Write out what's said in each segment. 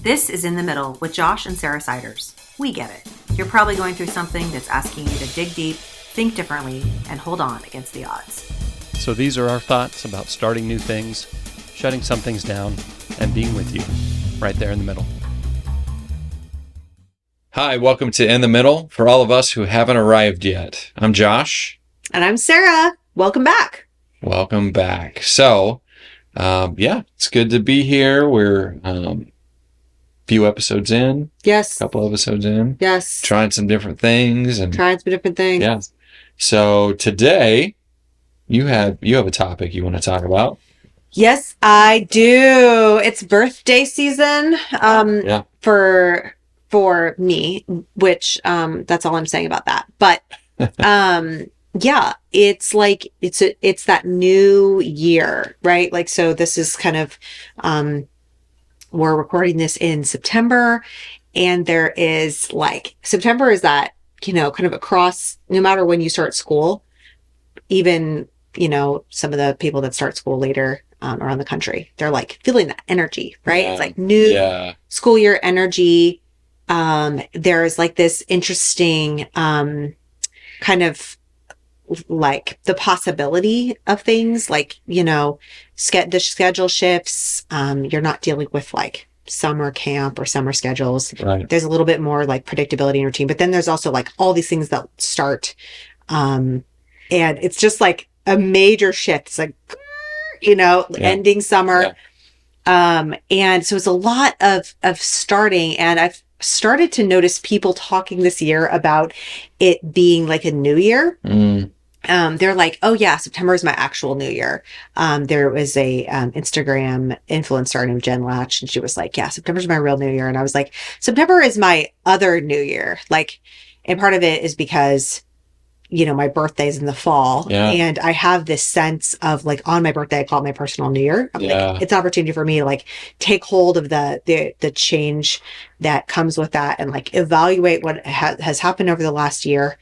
This is In the Middle with Josh and Sarah Siders. We get it. You're probably going through something that's asking you to dig deep, think differently, and hold on against the odds. So these are our thoughts about starting new things, shutting some things down, and being with you, right there in the middle. Hi, welcome to In the Middle for all of us who haven't arrived yet. I'm Josh. And I'm Sarah. Welcome back. Welcome back. So, it's good to be here. We're few episodes in. Yes. A couple episodes in. Yes. Trying some different things. Yeah. So today, you have a topic you want to talk about. Yes, I do. It's birthday season for me, which that's all I'm saying about that. But it's like it's that new year, right? Like, so this is kind of we're recording this in September, and there is September is that, kind of across, no matter when you start school, even, some of the people that start school later around the country, they're feeling that energy, right? Yeah. It's new school year energy. There's this interesting kind of the possibility of things the schedule shifts. You're not dealing with summer camp or summer schedules. Right. There's a little bit more routine and routine, but then there's also all these things that start, and it's just a major shift. It's ending summer. Yeah. And so it's a lot of starting, and I've started to notice people talking this year about it being a new year. They're like, oh yeah, September is my actual new year. There was a Instagram influencer named Jen Latch, and she was like, yeah, September's my real new year. And I was like, September is my other new year. And part of it is because, my birthday's in the fall, and I have this sense of on my birthday, I call it my personal new year. It's an opportunity for me to take hold of the change that comes with that, and evaluate what has happened over the last year,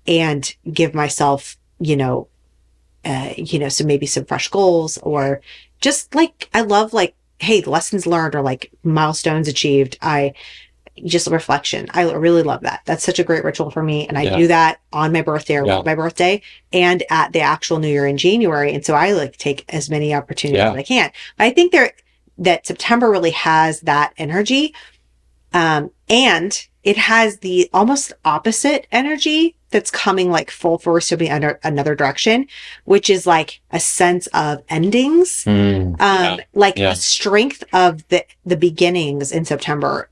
and give myself, so maybe some fresh goals, or just I love hey, lessons learned, or milestones achieved. Just a reflection. I really love that. That's such a great ritual for me. And I do that on my birthday, or around my birthday, and at the actual new year in January. And so I take as many opportunities as I can. But I think that September really has that energy. And it has the almost opposite energy that's coming full force to be under another direction, which is a sense of endings, a strength of the beginnings in September,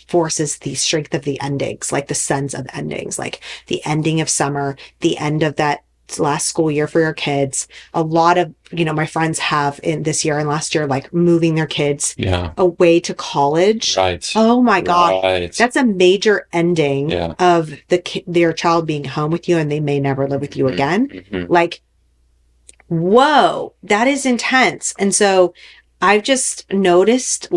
forces the strength of the endings, the sense of endings, the ending of summer, the end of that last school year for your kids. A lot of, my friends have in this year and last year, moving their kids away to college. Right. Oh my God. Right. That's a major ending of their child being home with you, and they may never live with you again. Mm-hmm. Whoa, that is intense. And so I've just noticed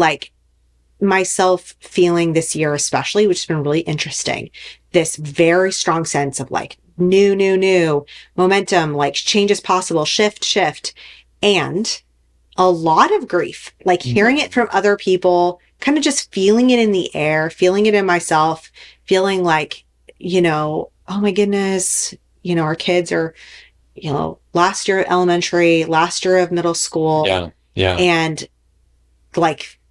myself feeling this year, especially, which has been really interesting, this very strong sense of new momentum, change is possible, shift, and a lot of grief, hearing it from other people, kind of just feeling it in the air, feeling it in myself, feeling oh my goodness, our kids are, last year of elementary, last year of middle school. And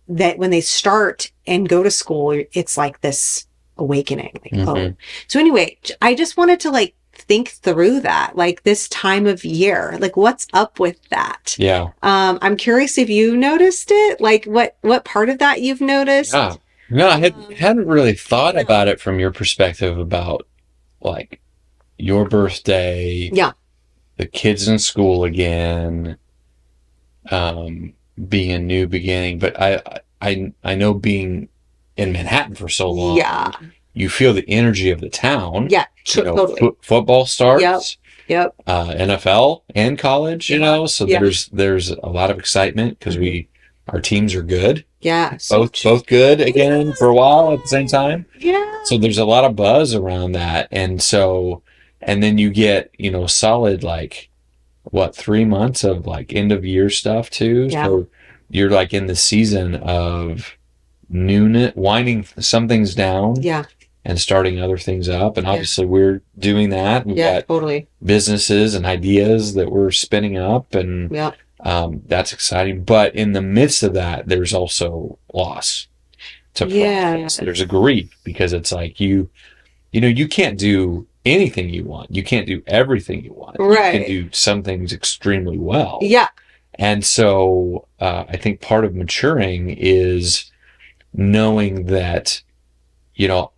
that when they start and go to school, it's this awakening. Oh. So anyway, I just wanted to think through that, this time of year, what's up with that? I'm curious if you noticed it, what part of that you've noticed. No, I hadn't really thought about it from your perspective about your birthday, the kids in school again, being a new beginning. But I know, being in Manhattan for so long, you feel the energy of the town. Totally. Football starts. Yep. NFL and college, so there's a lot of excitement because our teams are good. Both good again for a while at the same time. So there's a lot of buzz around that. And then you get, solid, 3 months of end of year stuff too. So you're in the season of winding some things down. Yeah. And starting other things up. And obviously we're doing that. We've got totally businesses and ideas that we're spinning up, and that's exciting. But in the midst of that, there's also loss to process. There's a grief, because it's like you can't do anything you want. You can't do everything you want. Right. You can do some things extremely well. Yeah. And so I think part of maturing is knowing that,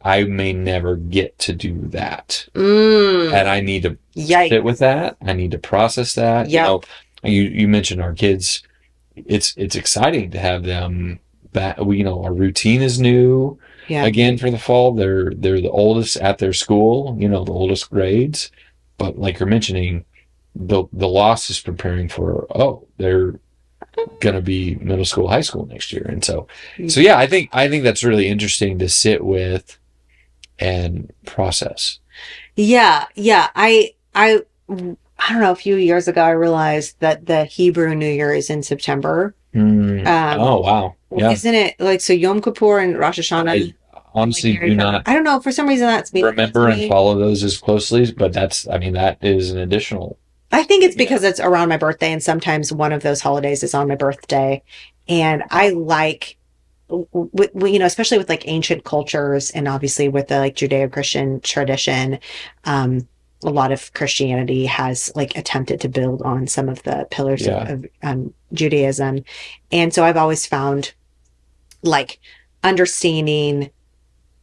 I may never get to do that. And I need to sit with that. I need to process that. Yep. You mentioned our kids. It's exciting to have them back. Our routine is new again for the fall. They're the oldest at their school, the oldest grades. But like you're mentioning, the loss is preparing for, they're going to be middle school, high school next year. And so yeah, I think that's really interesting to sit with and process. Yeah. I don't know, a few years ago, I realized that the Hebrew New Year is in September. Oh, wow. Yeah. Isn't it like, so Yom Kippur and Rosh Hashanah? I honestly do not. I don't know. For some reason, that's me. Remember and follow those as closely, but that is an additional. I think it's because it's around my birthday, and sometimes one of those holidays is on my birthday. And I like, especially with like ancient cultures, and obviously with the like Judeo-Christian tradition, a lot of Christianity has like attempted to build on some of the pillars of Judaism. And so I've always found like understanding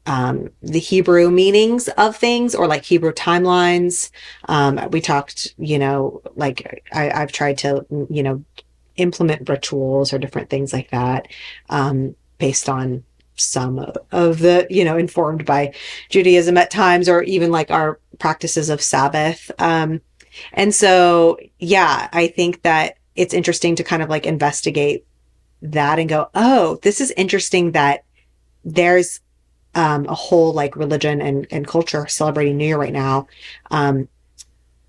the Hebrew meanings of things, or like Hebrew timelines. We talked, like I've tried to, implement rituals or different things like that, based on some of the, informed by Judaism at times, or even like our practices of Sabbath. And so, I think that it's interesting to kind of like investigate that and go, oh, this is interesting that there's a whole like religion and culture celebrating New Year right now.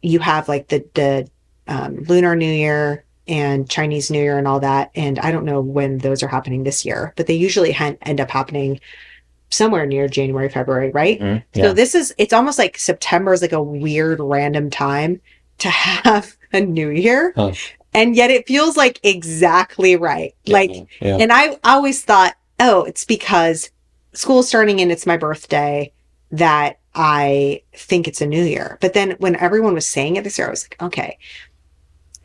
You have like the Lunar New Year and Chinese New Year and all that. And I don't know when those are happening this year, but they usually end up happening somewhere near January, February, right? So it's almost like September is like a weird random time to have a new year. Huh. And yet it feels like exactly right. And I always thought, oh, it's because school's starting and it's my birthday that I think it's a new year. But then when everyone was saying it this year, I was like, okay,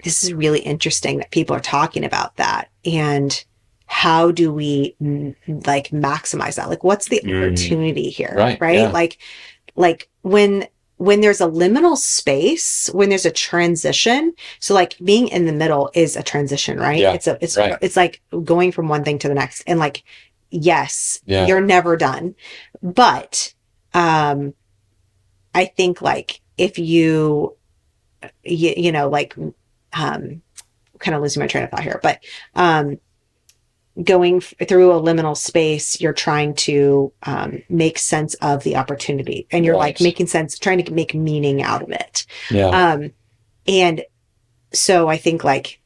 this is really interesting that people are talking about that. And how do we like maximize that? Like, what's the opportunity here? Right. Yeah. Like when there's a liminal space, when there's a transition. So like being in the middle is a transition, right? Yeah. It's like going from one thing to the next. And like, yes, you're never done. But, I think like if you kind of losing my train of thought here, but, going through a liminal space, you're trying to, make sense of the opportunity, and you're like making sense, trying to make meaning out of it. Yeah. And so I think like,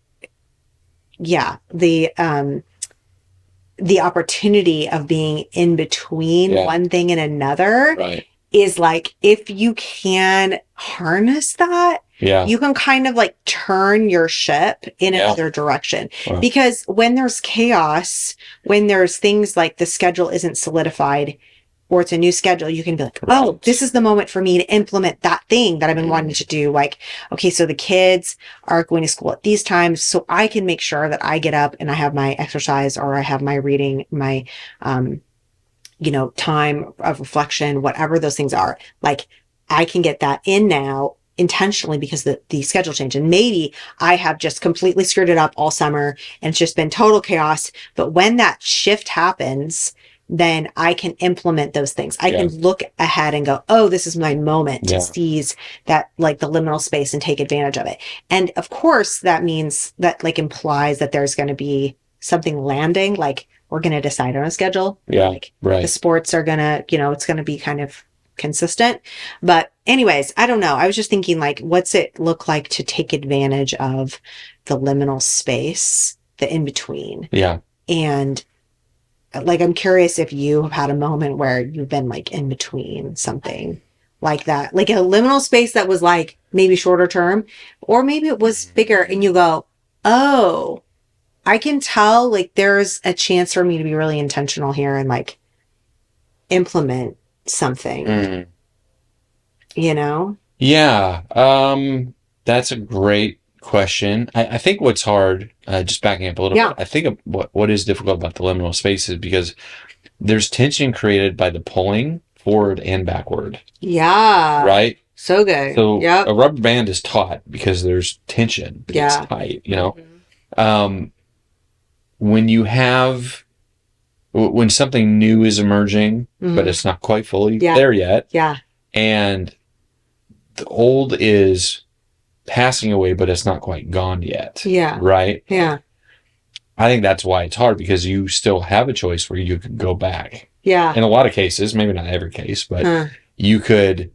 the opportunity of being in between one thing and another is like, if you can harness that, you can kind of like turn your ship in another direction. Wow. Because when there's chaos, when there's things like the schedule isn't solidified, or it's a new schedule, you can be like, oh, this is the moment for me to implement that thing that I've been wanting to do. Like, okay, so the kids are going to school at these times, so I can make sure that I get up and I have my exercise, or I have my reading, my, time of reflection, whatever those things are. Like, I can get that in now intentionally because the schedule changed. And maybe I have just completely screwed it up all summer and it's just been total chaos. But when that shift happens, then I can implement those things. I can look ahead and go, oh, this is my moment to seize that, like the liminal space, and take advantage of it. And of course, that means that like implies that there's going to be something landing, like we're going to decide on a schedule. Yeah. Like the sports are going to, it's going to be kind of consistent. But anyways, I don't know. I was just thinking like, what's it look like to take advantage of the liminal space, the in between? Yeah. And like, I'm curious if you have had a moment where you've been like in between something like that, like a liminal space that was like maybe shorter term, or maybe it was bigger and you go, oh, I can tell like there's a chance for me to be really intentional here and like implement something, you know? Yeah. That's a great question. I think what's hard, just backing up a little bit, I think what is difficult about the liminal space is because there's tension created by the pulling forward and backward. Yeah. Right? So good. So a rubber band is taut because there's tension. It's tight, you know? When something new is emerging, but it's not quite fully there yet. Yeah. And the old is passing away, but it's not quite gone yet. Yeah. Right? Yeah. I think that's why it's hard, because you still have a choice where you could go back. Yeah. In a lot of cases, maybe not every case, but you could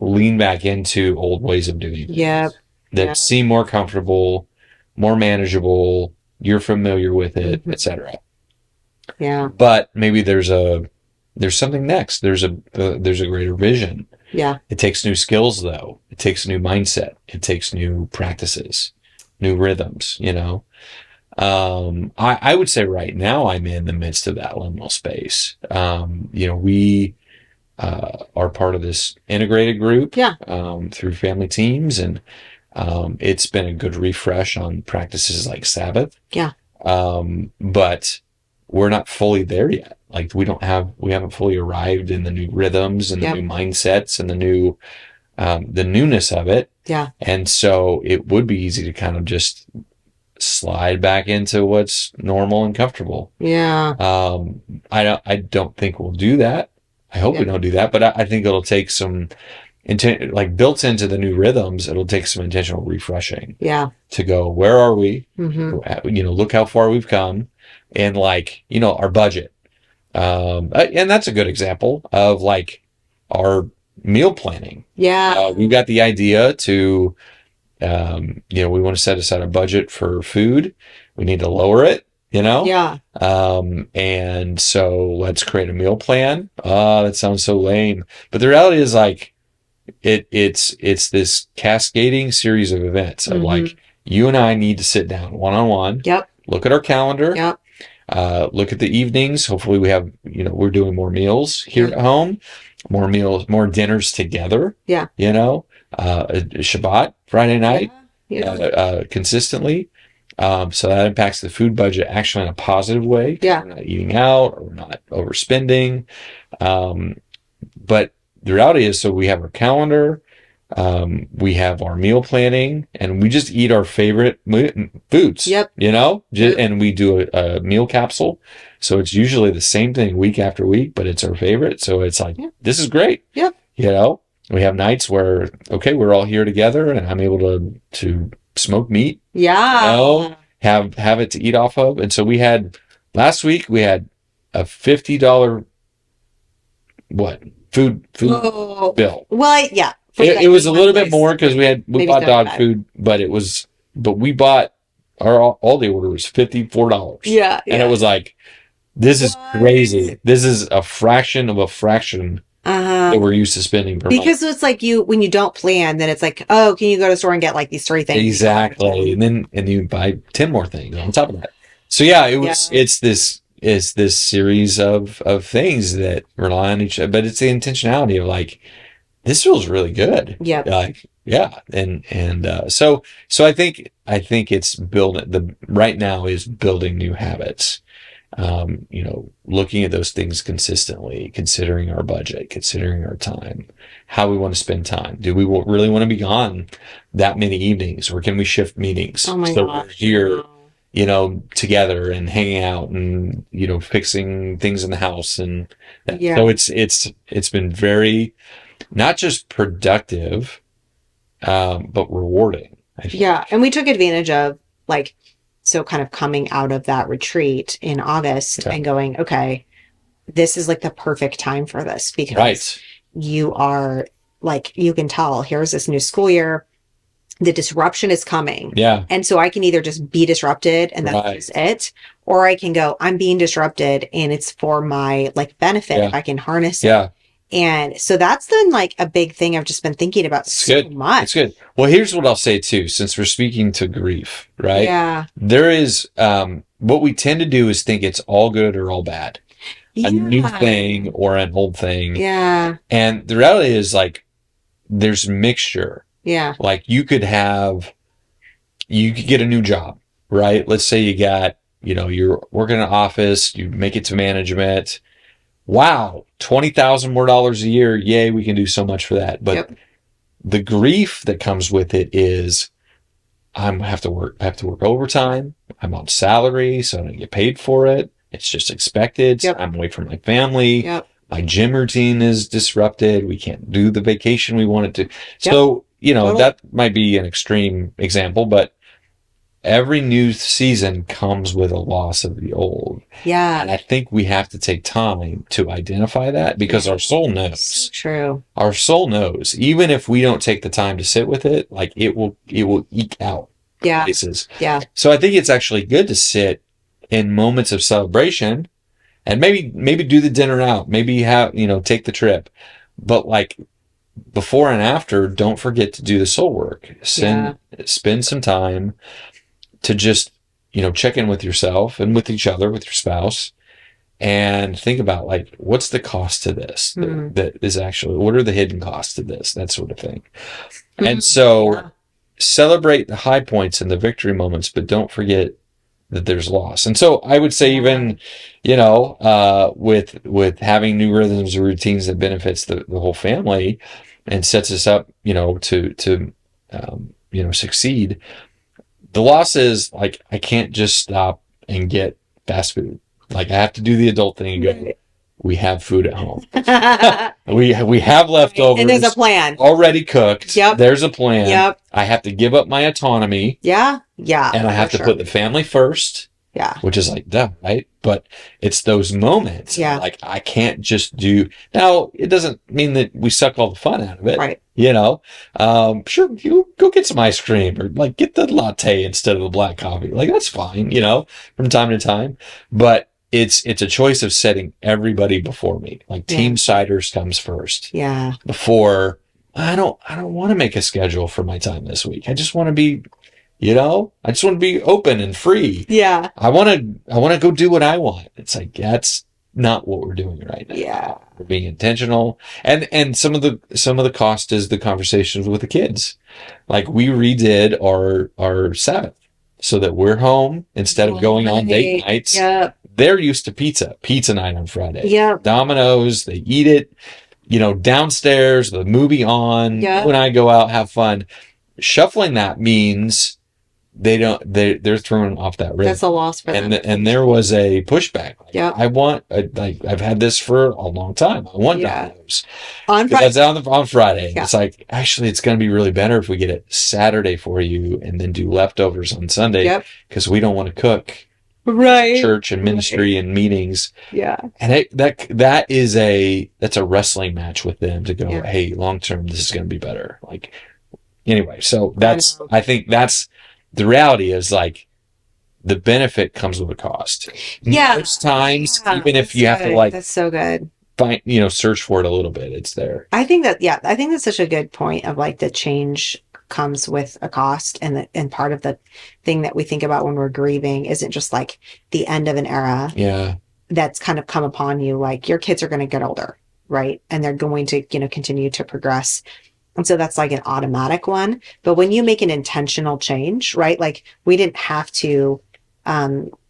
lean back into old ways of doing things that seem more comfortable, more manageable, you're familiar with it, etc. Yeah. But maybe there's something next. There's a greater vision. Yeah. It takes new skills, though. It takes a new mindset. It takes new practices, new rhythms, you know. I would say right now I'm in the midst of that liminal space. You know, we are part of this integrated group through family teams, and it's been a good refresh on practices like Sabbath. Yeah. But we're not fully there yet. Like we haven't fully arrived in the new rhythms and the new mindsets and the newness of it. Yeah. And so it would be easy to kind of just slide back into what's normal and comfortable. Yeah. I don't think we'll do that. I hope we don't do that, but I think it'll take some like built into the new rhythms. It'll take some intentional refreshing. Yeah. To go, where are we? You know, look how far we've come, and like, you know, our budget. And that's a good example of like our meal planning. Yeah. We've got the idea to, you know, we want to set aside a budget for food. We need to lower it, you know? Yeah. And so let's create a meal plan. That sounds so lame. But the reality is like, it's this cascading series of events of like, you and I need to sit down one-on-one. Yep. Look at our calendar. Yep. Look at the evenings. Hopefully we have, you know, we're doing more meals here at home, more meals, more dinners together. Yeah. You know, Shabbat, Friday night, Yeah. consistently. So that impacts the food budget actually in a positive way. Yeah. We're not eating out, or we're not overspending. But the reality is, so we have our calendar, we have our meal planning, and we just eat our favorite foods. Yep. You know, and we do a meal capsule. So it's usually the same thing week after week, but it's our favorite. So it's like, this is great. Yep. You know, we have nights where, okay, we're all here together and I'm able to smoke meat. Yeah. You know, have it to eat off of. And so last week we had a $50 food bill. Well, yeah. It was a little bit more because we bought dog food, but we bought our Aldi order was $54. Yeah. And it was like, this is crazy. This is a fraction of a fraction that we're used to spending per month. Because it's like when you don't plan, then it's like, oh, can you go to the store and get like these 3 things? Exactly. And you buy 10 more things on top of that. So yeah, it's this series of things that rely on each other, but it's the intentionality of like, this feels really good. Yeah. Like, yeah. And so I think it's right now is building new habits. You know, looking at those things consistently, considering our budget, considering our time, how we want to spend time. Do we really want to be gone that many evenings, or can we shift meetings? Oh my gosh. We're here, you know, together and hanging out and, you know, fixing things in the house. And so it's been very, not just productive, but rewarding. Yeah. And we took advantage of like, so kind of coming out of that retreat in August and going, okay, this is like the perfect time for this, because you are like, you can tell here's this new school year, the disruption is coming. Yeah. And so I can either just be disrupted and that's it, or I can go, I'm being disrupted and it's for my like benefit if I can harness it. And so that's been like a big thing I've just been thinking about much. It's good. Well, here's what I'll say too, since we're speaking to grief, right? Yeah. There is, what we tend to do is think it's all good or all bad. A new thing or an old thing. Yeah. And the reality is like, there's mixture. Yeah. Like you could get a new job, right? Let's say you're working in an office, you make it to management. Wow, $20,000 more a year. Yay, we can do so much for that. But the grief that comes with it is I have to work overtime. I'm on salary, so I don't get paid for it. It's just expected. I'm away from my family. My gym routine is disrupted. We can't do the vacation we wanted to. So, that might be an extreme example, but every new season comes with a loss of the old. Yeah. And I think we have to take time to identify that because our soul knows. So true. Our soul knows. Even if we don't take the time to sit with it, like it will eke out places. Yeah. So I think it's actually good to sit in moments of celebration and maybe do the dinner out, maybe take the trip. But like before and after, don't forget to do the soul work. Spend some time to just, check in with yourself and with each other, with your spouse, and think about like, what's the cost to this? That is actually, what are the hidden costs to this? That sort of thing. And so celebrate the high points and the victory moments, but don't forget that there's loss. And so I would say even, with having new rhythms or routines that benefits the whole family and sets us up, to succeed. The loss is like, I can't just stop and get fast food. Like I have to do the adult thing and go, we have food at home. we have leftovers. And there's a plan. Already cooked. Yep. There's a plan. Yep. I have to give up my autonomy. Yeah. Yeah. And I have to put the family first. Yeah. Which is like, duh, right? But it's those moments. Yeah. Like I can't just do. Now, it doesn't mean that we suck all the fun out of it. Right. Sure, you go get some ice cream or like get the latte instead of the black coffee. Like that's fine, from time to time. But it's a choice of setting everybody before me. Like team ciders comes first. Yeah. Before I don't want to make a schedule for my time this week. I just want to be I just want to be open and free. Yeah. I want to go do what I want. It's like, that's not what we're doing right now. Yeah. We're being intentional. And some of the cost is the conversations with the kids. Like we redid our Sabbath so that we're home instead of going on date nights. Yep. They're used to pizza night on Friday. Yeah. Domino's, they eat it, downstairs, the movie on. Yep. When I go out, have fun. Shuffling that means they're thrown off that rhythm. That's a loss for them. And there was a pushback. Yeah. I've had this for a long time. I want Domino's. On Friday. That's on Friday. Yeah. It's like, actually, it's going to be really better if we get it Saturday for you and then do leftovers on Sunday. Yep. Because we don't want to cook. Right. Church and ministry and meetings. Yeah. And that's a wrestling match with them to go, hey, long term, this is going to be better. Like, anyway, so I think that's, the reality is like the benefit comes with a cost. Yeah. Most times, even if you have to like, that's so good. Find, search for it a little bit. It's there. I think that's such a good point of like the change comes with a cost. And part of the thing that we think about when we're grieving isn't just like the end of an era. Yeah. That's kind of come upon you. Like your kids are going to get older, right? And they're going to, continue to progress. And so that's like an automatic one. But when you make an intentional change, right? Like we didn't have to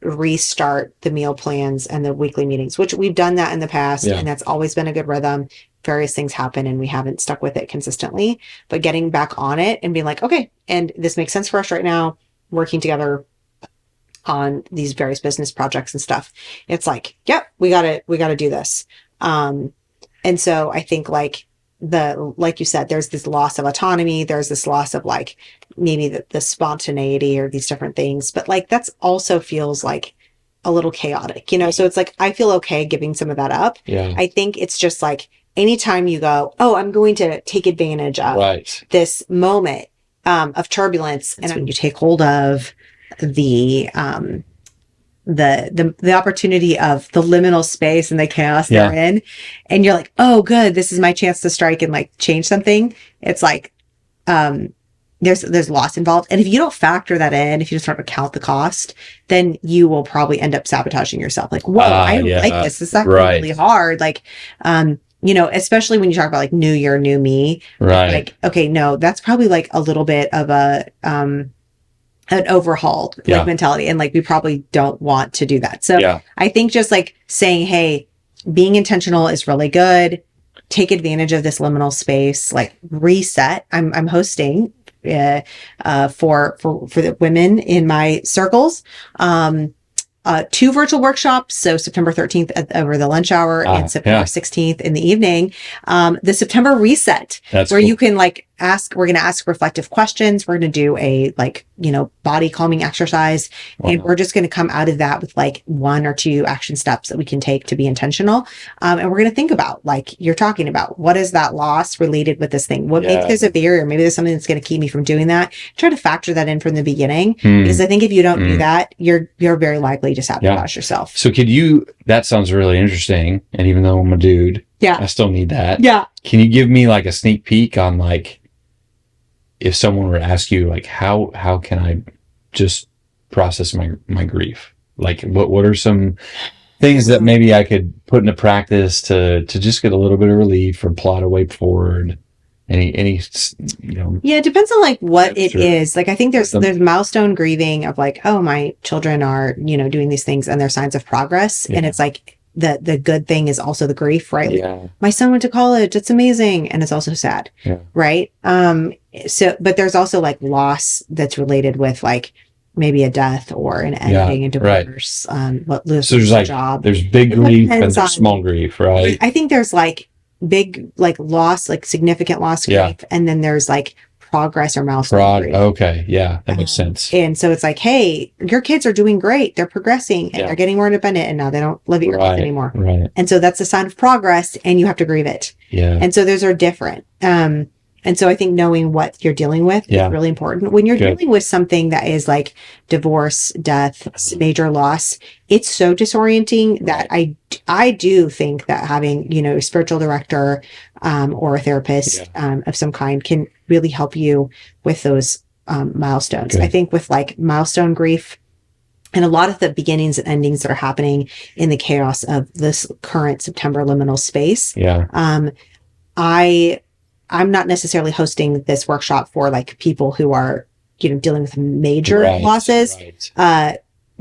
restart the meal plans and the weekly meetings, which we've done that in the past. Yeah. And that's always been a good rhythm. Various things happen and we haven't stuck with it consistently. But getting back on it and being like, okay, and this makes sense for us right now, working together on these various business projects and stuff. It's like, yep, we gotta do this. And so I think like you said, there's this loss of autonomy. There's this loss of like maybe the spontaneity or these different things, but like that's also feels like a little chaotic, So it's like, I feel okay giving some of that up. Yeah. I think it's just like anytime you go, oh, I'm going to take advantage of this moment of turbulence, and you take hold of the the opportunity of the liminal space and the chaos they're in, and you're like, oh, good, this is my chance to strike and like change something. It's like, there's loss involved. And if you don't factor that in, if you just sort of count the cost, then you will probably end up sabotaging yourself. Like, whoa, I don't like this. This is actually really hard. Like, especially when you talk about like new year, new me, like, okay, no, that's probably like a little bit of an overhauled like mentality. And like, we probably don't want to do that. So I think just like saying, hey, being intentional is really good. Take advantage of this liminal space, like reset. I'm hosting for the women in my circles, 2 virtual workshops. So September 13th over the lunch hour and September 16th in the evening. The September reset, where you can like we're going to ask reflective questions. We're going to do a body calming exercise. And we're just going to come out of that with like 1 or 2 action steps that we can take to be intentional. And we're going to think about, like you're talking about, what is that loss related with this thing? Maybe there's a barrier, maybe there's something that's going to keep me from doing that. Try to factor that in from the beginning, because I think if you don't do that, you're very likely to sabotage yourself. So that sounds really interesting. And even though I'm a dude, I still need that. Yeah. Can you give me like a sneak peek on like, if someone were to ask you, like, how can I just process my grief? Like, what are some things that maybe I could put into practice to just get a little bit of relief or plot a way forward? Any Yeah, it depends on like what it is. Like, I think there's milestone grieving of like, oh, my children are, doing these things and they're signs of progress. And it's like, the good thing is also the grief, right? Like, my son went to college. It's amazing. And it's also sad. Right. But there's also like loss that's related with like maybe a death or an ending, a divorce, so there's like, job. There's big grief and there's small grief, right? I think there's like big, like loss, like significant loss grief. And then there's like progress or milestone grief. Okay. Yeah. That makes sense. And so it's like, hey, your kids are doing great. They're progressing and they're getting more independent, and now they don't live at your house anymore. Right. And so that's a sign of progress, and you have to grieve it. Yeah. And so those are different. And so I think knowing what you're dealing with is really important. When you're dealing with something that is like divorce, death, major loss, it's so disorienting that I do think that having, a spiritual director or a therapist of some kind can really help you with those milestones. I think with like milestone grief and a lot of the beginnings and endings that are happening in the chaos of this current September liminal space, I'm not necessarily hosting this workshop for like people who are, dealing with major losses,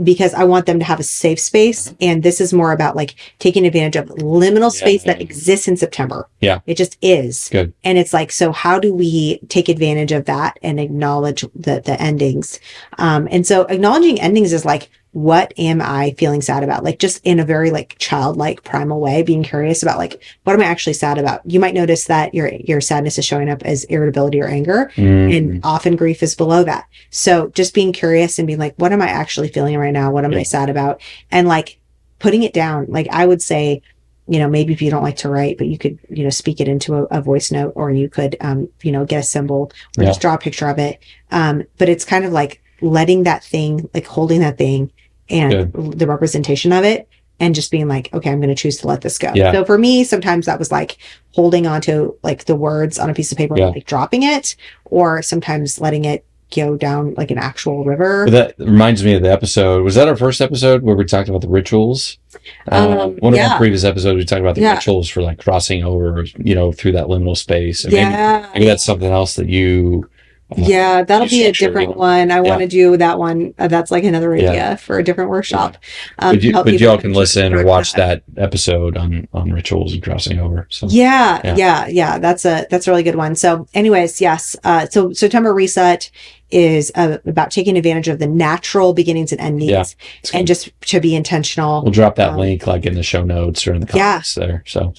because I want them to have a safe space. And this is more about like taking advantage of liminal space that exists in September. Yeah. It just is. Good. And it's like, so how do we take advantage of that and acknowledge the endings? And so acknowledging endings is like, what am I feeling sad about? Like, just in a very like childlike primal way, being curious about like, what am I actually sad about? You might notice that your sadness is showing up as irritability or anger, and often grief is below that. So just being curious and being like, what am I actually feeling right now? What am I sad about? And like putting it down. Like, I would say, maybe if you don't like to write, but you could, speak it into a voice note, or you could, get a symbol or just draw a picture of it. But it's kind of like letting that thing, like holding that thing and the representation of it, and just being like, okay, I'm going to choose to let this go. So for me, sometimes that was like holding on to like the words on a piece of paper, and like dropping it, or sometimes letting it go down like an actual river. That reminds me of the episode. Was that our first episode where we talked about the rituals? One of our previous episodes, we talked about the rituals for like crossing over, through that liminal space. And maybe that's something else that you... that'll be a different one. I want to do that one. That's like another idea for a different workshop. But y'all can listen or watch that episode on rituals and crossing over. So that's a really good one. So anyways, yes. So September reset is about taking advantage of the natural beginnings and endings, and just to be intentional. We'll drop that link like in the show notes or in the comments there. So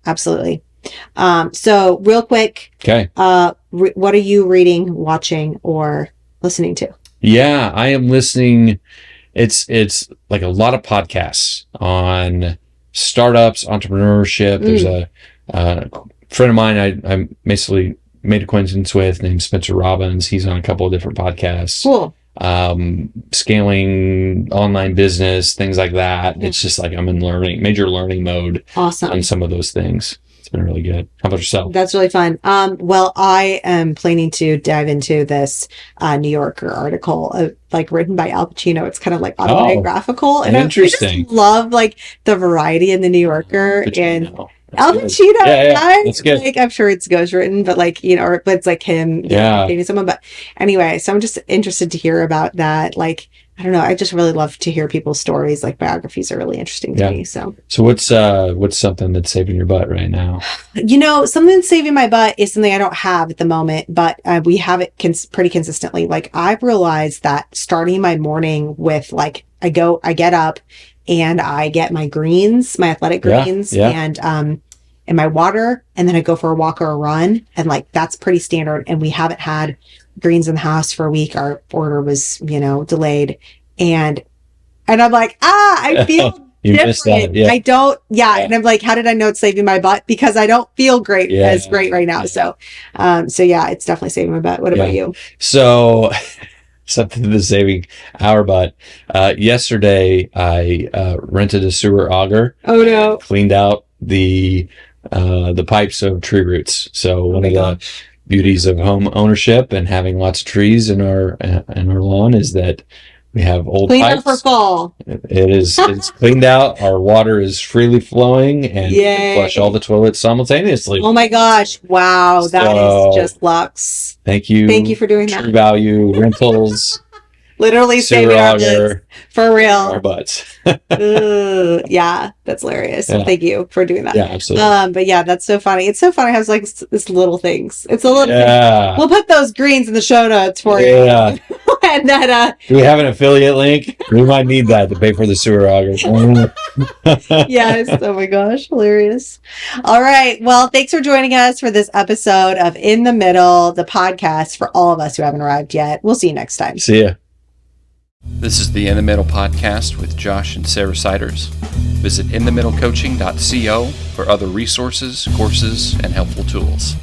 absolutely. So real quick, what are you reading, watching, or listening to? Yeah, I am listening. It's like a lot of podcasts on startups, entrepreneurship. There's a friend of mine I basically made acquaintance with named Spencer Robbins. He's on a couple of different podcasts. Cool. scaling online business, things like that. It's just like I'm in major learning mode on some of those things. It's been really good. How about yourself? That's really fun. Well, I am planning to dive into this New Yorker article, written by Al Pacino. It's kind of like autobiographical, and interesting. I just love the variety in the New Yorker and Al Pacino. Yeah, that's good. I'm sure it's ghostwritten, but but it's like him dating someone. But anyway, so I'm just interested to hear about that. I don't know. I just really love to hear people's stories. Biographies are really interesting to me. So what's something that's saving your butt right now? Something that's saving my butt is something I don't have at the moment, but we have it pretty consistently. I've realized that starting my morning with I get up and I get my greens, my athletic greens, and my water, and then I go for a walk or a run, and that's pretty standard. And we haven't had greens in the house for a week. Our order was delayed, and I'm like, I feel you missed that. I don't and I'm like, how did I know it's saving my butt? Because I don't feel great right now. So it's definitely saving my butt. What about you? So something that's saving our butt. Yesterday I rented a sewer auger. Oh no. Cleaned out the pipes of tree roots. So one of the beauties of home ownership and having lots of trees in our lawn is that we have old pipes. For fall. It's cleaned out. Our water is freely flowing, and we can flush all the toilets simultaneously. Oh my gosh. Wow. That is just luxe. Thank you. Thank you for doing that. True Value Rentals. Literally saving our butts. For real. Our butts. Yeah, that's hilarious. Yeah. Thank you for doing that. Yeah, absolutely. But yeah, that's so funny. It's so funny how it's this little things. It's a little thing. We'll put those greens in the show notes for you. Yeah. And that do we have an affiliate link? We might need that to pay for the sewer auger. Yes. Oh my gosh, hilarious. All right. Well, thanks for joining us for this episode of In the Middle, the podcast for all of us who haven't arrived yet. We'll see you next time. See ya. This is the In the Middle podcast with Josh and Sarah Siders. Visit inthemiddlecoaching.co for other resources, courses, and helpful tools.